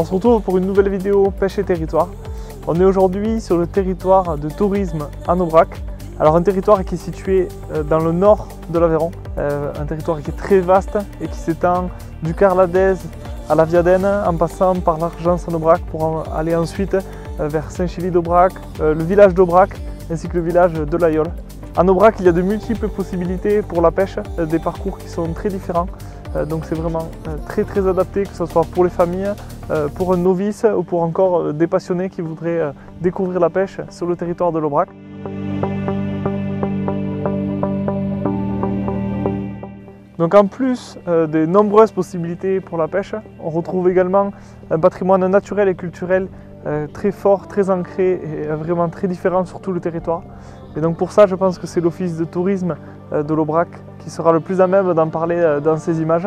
On se retrouve pour une nouvelle vidéo pêche et territoire. On est aujourd'hui sur le territoire de tourisme en Aubrac. Alors un territoire qui est situé dans le nord de l'Aveyron, un territoire qui est très vaste et qui s'étend du Carladez à la Viadène en passant par l'Argence en Aubrac pour aller ensuite vers Saint-Chély d'Aubrac, le village d'Aubrac ainsi que le village de l'Aïole. En Aubrac, il y a de multiples possibilités pour la pêche, des parcours qui sont très différents. Donc c'est vraiment très adapté, que ce soit pour les familles, pour un novice ou pour encore des passionnés qui voudraient découvrir la pêche sur le territoire de l'Aubrac. Donc en plus des nombreuses possibilités pour la pêche, on retrouve également un patrimoine naturel et culturel très fort, très ancré et vraiment très différent sur tout le territoire. Et donc pour ça, je pense que c'est l'office de tourisme de l'Aubrac qui sera le plus à même d'en parler dans ces images.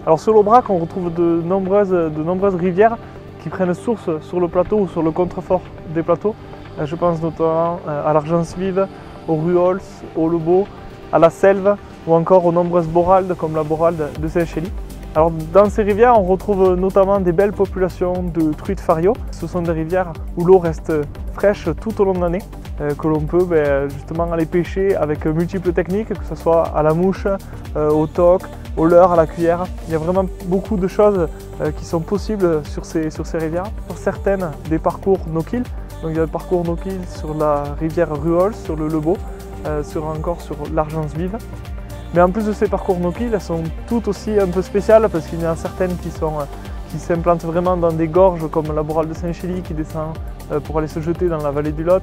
Alors sur l'Aubrac, on retrouve de nombreuses rivières qui prennent source sur le plateau ou sur le contrefort des plateaux. Je pense notamment à l'Argence Vive, au Ruols, au Lebeau, à la Selve ou encore aux nombreuses boraldes comme la boralde de Saint-Chély. Alors dans ces rivières, on retrouve notamment des belles populations de truites fario. Ce sont des rivières où l'eau reste fraîche tout au long de l'année, que l'on peut justement aller pêcher avec multiples techniques, que ce soit à la mouche, au toc, au leurre, à la cuillère. Il y a vraiment beaucoup de choses qui sont possibles sur ces rivières. Pour certaines, des parcours no-kill. Donc il y a le parcours no-kill sur la rivière Ruols, sur le Lebeau, encore sur l'Argence Vive. Mais en plus de ces parcours no-kill, elles sont toutes aussi un peu spéciales parce qu'il y en a certaines qui s'implantent vraiment dans des gorges comme la borale de Saint-Chély qui descend pour aller se jeter dans la vallée du Lot.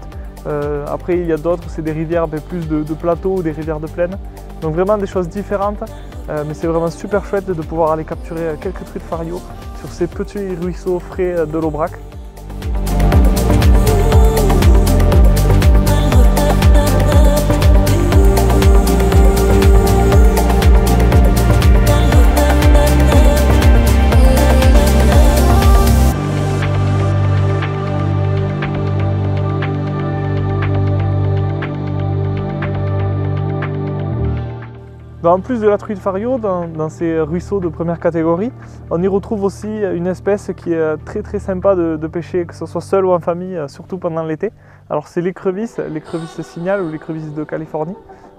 Après il y a d'autres, c'est des rivières plus de plateaux ou des rivières de plaine. Donc vraiment des choses différentes, mais c'est vraiment super chouette de pouvoir aller capturer quelques truites fario sur ces petits ruisseaux frais de l'Aubrac. En plus de la truite fario, dans ces ruisseaux de première catégorie, on y retrouve aussi une espèce qui est très sympa de pêcher, que ce soit seul ou en famille, surtout pendant l'été. Alors c'est l'écrevisse signal ou l'écrevisse de Californie.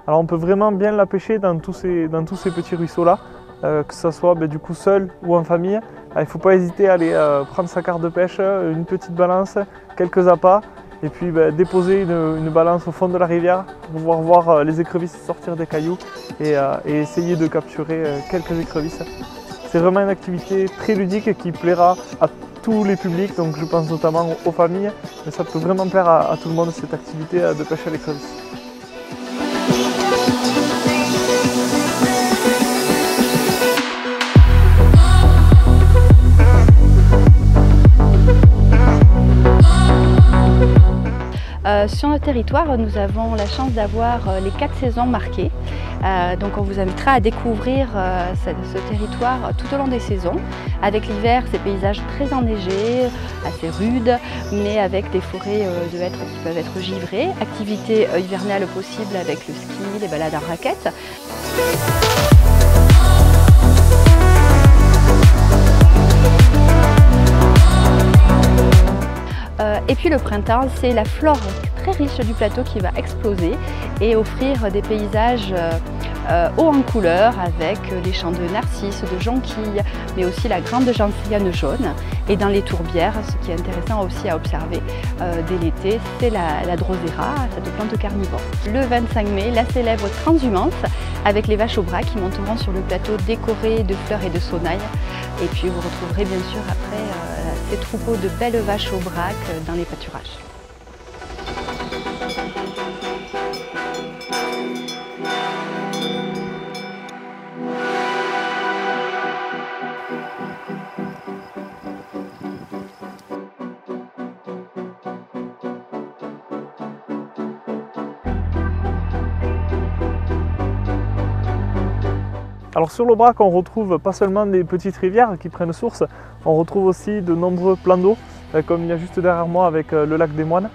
Alors on peut vraiment bien la pêcher dans tous ces petits ruisseaux là, que ce soit du coup seul ou en famille. Il ne faut pas hésiter à aller prendre sa carte de pêche, une petite balance, quelques appâts. Et puis déposer une balance au fond de la rivière pour pouvoir voir les écrevisses sortir des cailloux et essayer de capturer quelques écrevisses. C'est vraiment une activité très ludique qui plaira à tous les publics, donc je pense notamment aux familles, mais ça peut vraiment plaire à tout le monde cette activité de pêche à l'écrevisse. Sur notre territoire, nous avons la chance d'avoir les 4 saisons marquées. Donc on vous invitera à découvrir ce territoire tout au long des saisons. Avec l'hiver, ces paysages très enneigés, assez rudes, mais avec des forêts de hêtres qui peuvent être givrées. Activités hivernales possibles avec le ski, les balades en raquettes. Et puis le printemps, c'est la flore très riche du plateau qui va exploser et offrir des paysages hauts en couleurs avec les champs de narcisses, de jonquilles, mais aussi la grande gentiane jaune. Et dans les tourbières, ce qui est intéressant aussi à observer dès l'été, c'est la drosera, cette plante carnivore. Le 25 mai, la célèbre transhumance avec les vaches Aubrac qui monteront sur le plateau décoré de fleurs et de saunailles. Et puis vous retrouverez bien sûr après ces troupeaux de belles vaches Aubrac dans les pâturages. Alors sur l'Aubrac, on retrouve pas seulement des petites rivières qui prennent source, on retrouve aussi de nombreux plans d'eau, comme il y a juste derrière moi avec le lac des Moines.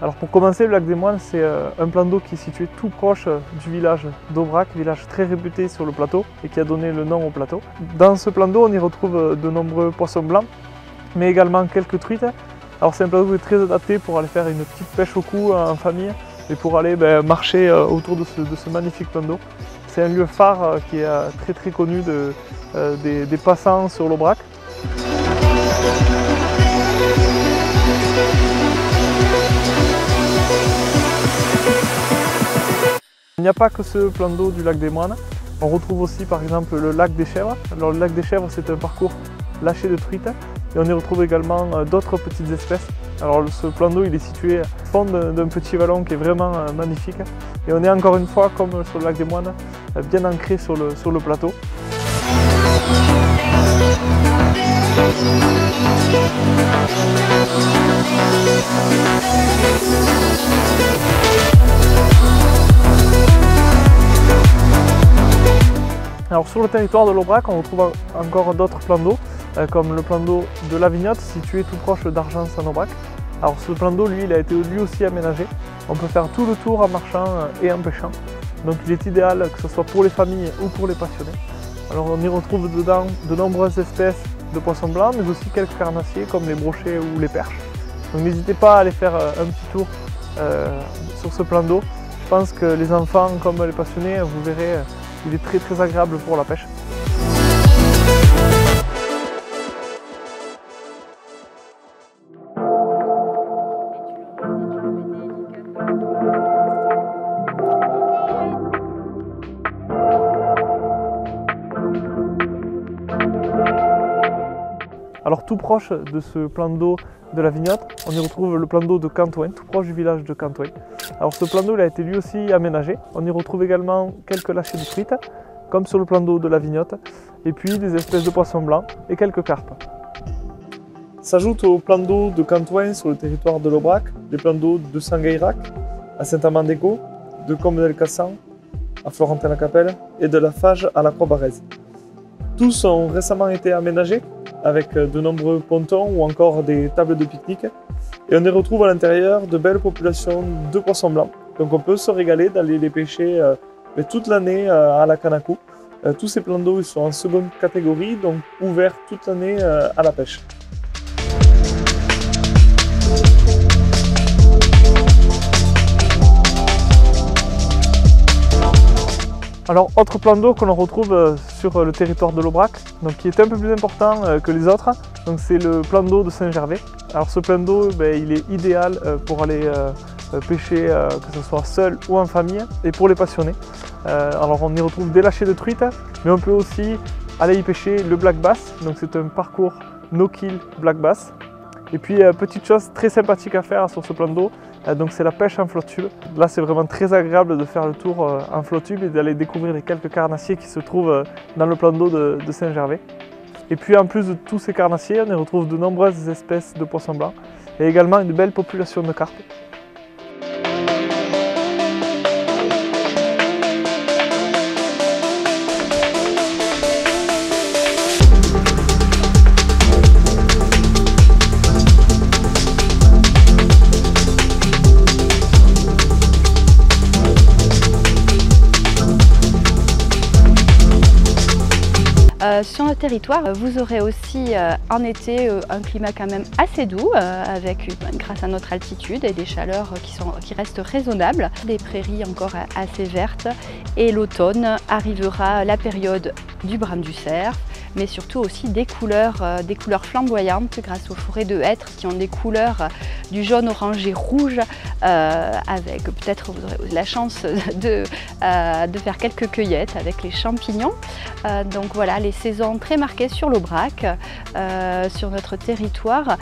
Alors pour commencer, le lac des Moines, c'est un plan d'eau qui est situé tout proche du village d'Aubrac, village très réputé sur le plateau et qui a donné le nom au plateau. Dans ce plan d'eau, on y retrouve de nombreux poissons blancs, mais également quelques truites. Alors c'est un plan d'eau qui est très adapté pour aller faire une petite pêche au cou en famille et pour aller marcher autour de ce magnifique plan d'eau. C'est un lieu phare qui est très connu des passants sur l'Aubrac. Il n'y a pas que ce plan d'eau du lac des Moines, on retrouve aussi par exemple le lac des Chèvres. Alors le lac des Chèvres, c'est un parcours lâché de truites et on y retrouve également d'autres petites espèces. Alors ce plan d'eau il est situé au fond d'un petit vallon qui est vraiment magnifique et on est encore une fois comme sur le lac des Moines bien ancré sur le plateau. Alors sur le territoire de l'Aubrac, on retrouve encore d'autres plans d'eau, comme le plan d'eau de la Vignotte, situé tout proche d'Argence en Aubrac. Alors ce plan d'eau, lui, il a été lui aussi aménagé. On peut faire tout le tour en marchant et en pêchant. Donc il est idéal que ce soit pour les familles ou pour les passionnés. Alors on y retrouve dedans de nombreuses espèces de poissons blancs, mais aussi quelques carnassiers comme les brochets ou les perches. Donc n'hésitez pas à aller faire un petit tour sur ce plan d'eau. Je pense que les enfants comme les passionnés, vous verrez, il est très agréable pour la pêche. Alors tout proche de ce plan d'eau de la Vignotte, on y retrouve le plan d'eau de Cantouin, tout proche du village de Cantouin. Alors ce plan d'eau il a été lui aussi aménagé. On y retrouve également quelques lâchers de truites, comme sur le plan d'eau de la Vignotte, et puis des espèces de poissons blancs et quelques carpes. S'ajoutent au plan d'eau de Cantouin sur le territoire de l'Aubrac, les plans d'eau de Sangaïrac, à Saint-Amand-d'Écault, de Combe-del-Cassan, à Florentin-la-Capelle et de la Fage à la Croix-Barrez. Tous ont récemment été aménagés avec de nombreux pontons ou encore des tables de pique-nique. Et on y retrouve à l'intérieur de belles populations de poissons blancs. Donc on peut se régaler d'aller les pêcher toute l'année à la canne à coups. Tous ces plans d'eau sont en seconde catégorie, donc ouverts toute l'année à la pêche. Alors, autre plan d'eau que l'on retrouve sur le territoire de l'Aubrac, donc qui est un peu plus important que les autres, donc c'est le plan d'eau de Saint-Gervais. Alors ce plan d'eau, il est idéal pour aller pêcher, que ce soit seul ou en famille, et pour les passionnés. Alors on y retrouve des lâchers de truites, mais on peut aussi aller y pêcher le black bass, donc c'est un parcours no-kill black bass. Et puis petite chose très sympathique à faire sur ce plan d'eau, donc c'est la pêche en flotte tube. Là c'est vraiment très agréable de faire le tour en flotte tube et d'aller découvrir les quelques carnassiers qui se trouvent dans le plan d'eau de Saint-Gervais. Et puis en plus de tous ces carnassiers, on y retrouve de nombreuses espèces de poissons blancs et également une belle population de carpes. Sur notre territoire, vous aurez aussi en été un climat quand même assez doux, grâce à notre altitude et des chaleurs qui restent raisonnables, des prairies encore assez vertes, et l'automne arrivera la période du brame du cerf, mais surtout aussi des couleurs flamboyantes grâce aux forêts de hêtres qui ont des couleurs du jaune, orangé, rouge, avec peut-être vous aurez la chance de faire quelques cueillettes avec les champignons. Donc voilà, les saisons très marquées sur l'Aubrac, sur notre territoire.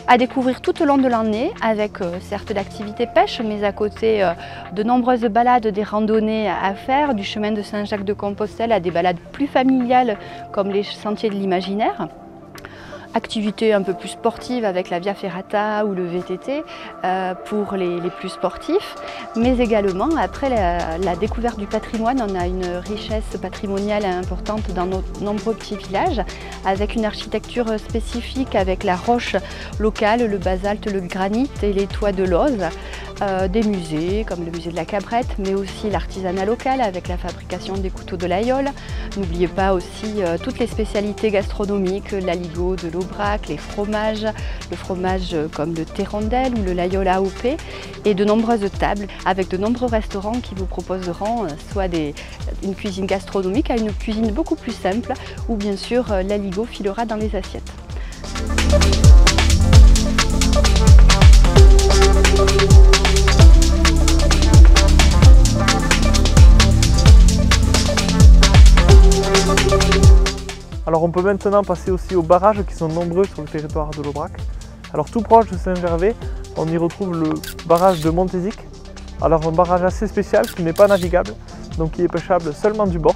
À découvrir tout au long de l'année avec certes l'activité pêche, mais à côté de nombreuses balades, des randonnées à faire, du chemin de Saint-Jacques-de-Compostelle à des balades plus familiales comme les sentiers de l'imaginaire. activités un peu plus sportives avec la Via Ferrata ou le VTT pour les plus sportifs, mais également après la découverte du patrimoine, on a une richesse patrimoniale importante dans nos nombreux petits villages avec une architecture spécifique avec la roche locale, le basalte, le granit et les toits de l'Oze, des musées comme le musée de la Cabrette, mais aussi l'artisanat local avec la fabrication des couteaux de l'Aïole. N'oubliez pas aussi toutes les spécialités gastronomiques, l'aligot de l'Aubrac, les fromages, le fromage comme le Terrondelle ou le l'Aïole AOP et de nombreuses tables avec de nombreux restaurants qui vous proposeront soit une cuisine gastronomique à une cuisine beaucoup plus simple ou bien sûr l'aligot filera dans les assiettes. Alors on peut maintenant passer aussi aux barrages qui sont nombreux sur le territoire de l'Aubrac. Alors tout proche de Saint-Gervais, on y retrouve le barrage de Montézic. Alors un barrage assez spécial qui n'est pas navigable, donc qui est pêchable seulement du bord.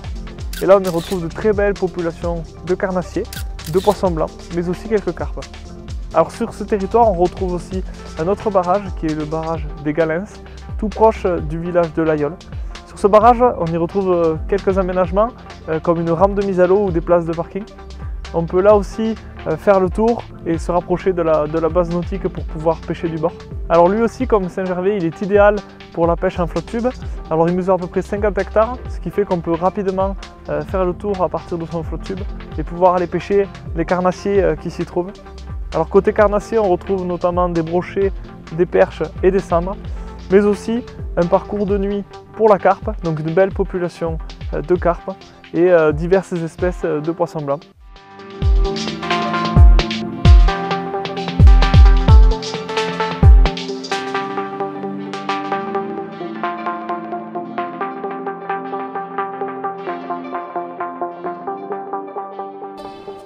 Et là on y retrouve de très belles populations de carnassiers, de poissons blancs, mais aussi quelques carpes. Alors sur ce territoire on retrouve aussi un autre barrage qui est le barrage des Galins, tout proche du village de l'Aïole. Sur ce barrage on y retrouve quelques aménagements comme une rampe de mise à l'eau ou des places de parking. On peut là aussi faire le tour et se rapprocher de la base nautique pour pouvoir pêcher du bord. Alors lui aussi, comme Saint-Gervais, il est idéal pour la pêche en flotte tube. Alors il mesure à peu près 50 hectares, ce qui fait qu'on peut rapidement faire le tour à partir de son flotte tube et pouvoir aller pêcher les carnassiers qui s'y trouvent. Alors côté carnassier, on retrouve notamment des brochets, des perches et des sandres, mais aussi un parcours de nuit pour la carpe, donc une belle population de carpes et diverses espèces de poissons blancs.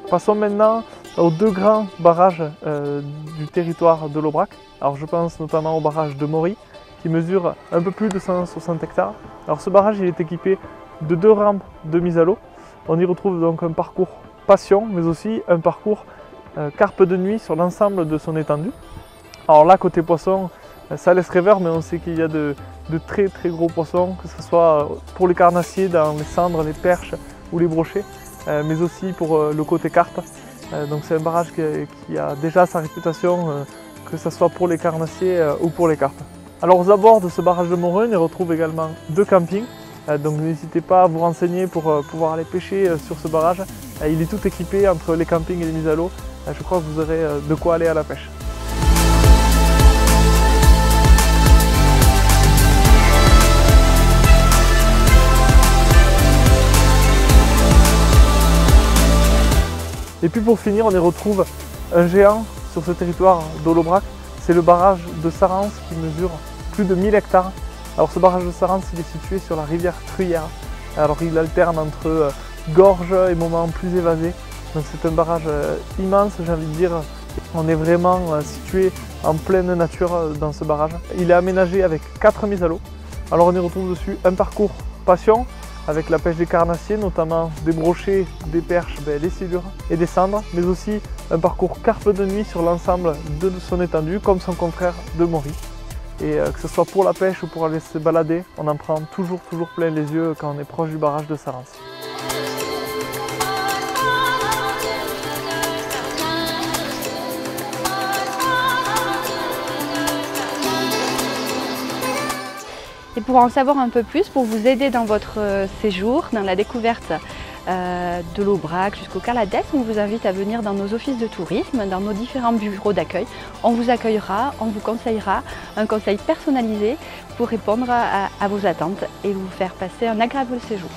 Passons maintenant aux deux grands barrages du territoire de l'Aubrac. Alors je pense notamment au barrage de Mory qui mesure un peu plus de 160 hectares. Alors ce barrage il est équipé de deux rampes de mise à l'eau. On y retrouve donc un parcours passion mais aussi un parcours carpe de nuit sur l'ensemble de son étendue. Alors là côté poisson ça laisse rêveur mais on sait qu'il y a de très gros poissons, que ce soit pour les carnassiers dans les cendres, les perches ou les brochets. Mais aussi pour le côté carpe. Donc c'est un barrage qui a déjà sa réputation, que ce soit pour les carnassiers ou pour les carpes. Alors aux abords de ce barrage de Montruin, on y retrouve également deux campings. Donc n'hésitez pas à vous renseigner pour pouvoir aller pêcher sur ce barrage. Il est tout équipé entre les campings et les mises à l'eau. Je crois que vous aurez de quoi aller à la pêche. Et puis pour finir, on y retrouve un géant sur ce territoire de l'Aubrac. C'est le barrage de Sarance qui mesure plus de 1000 hectares. Alors ce barrage de Sarance, il est situé sur la rivière Truyère. Alors il alterne entre gorges et moments plus évasés. Donc c'est un barrage immense, j'ai envie de dire. On est vraiment situé en pleine nature dans ce barrage. Il est aménagé avec 4 mises à l'eau. Alors on y retrouve dessus un parcours passion, avec la pêche des carnassiers, notamment des brochets, des perches, des silures et des cendres, mais aussi un parcours carpe de nuit sur l'ensemble de son étendue, comme son confrère de Mory. Et que ce soit pour la pêche ou pour aller se balader, on en prend toujours plein les yeux quand on est proche du barrage de Sarance. Et pour en savoir un peu plus, pour vous aider dans votre séjour, dans la découverte de l'Aubrac jusqu'au Carladès, on vous invite à venir dans nos offices de tourisme, dans nos différents bureaux d'accueil. On vous accueillera, on vous conseillera un conseil personnalisé pour répondre à vos attentes et vous faire passer un agréable séjour.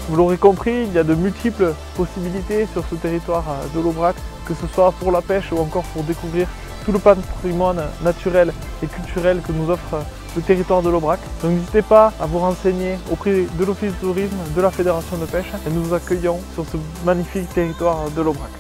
Vous l'aurez compris, il y a de multiples possibilités sur ce territoire de l'Aubrac, que ce soit pour la pêche ou encore pour découvrir tout le patrimoine naturel et culturel que nous offre le territoire de l'Aubrac. Donc n'hésitez pas à vous renseigner auprès de l'Office de tourisme de la Fédération de pêche et nous vous accueillons sur ce magnifique territoire de l'Aubrac.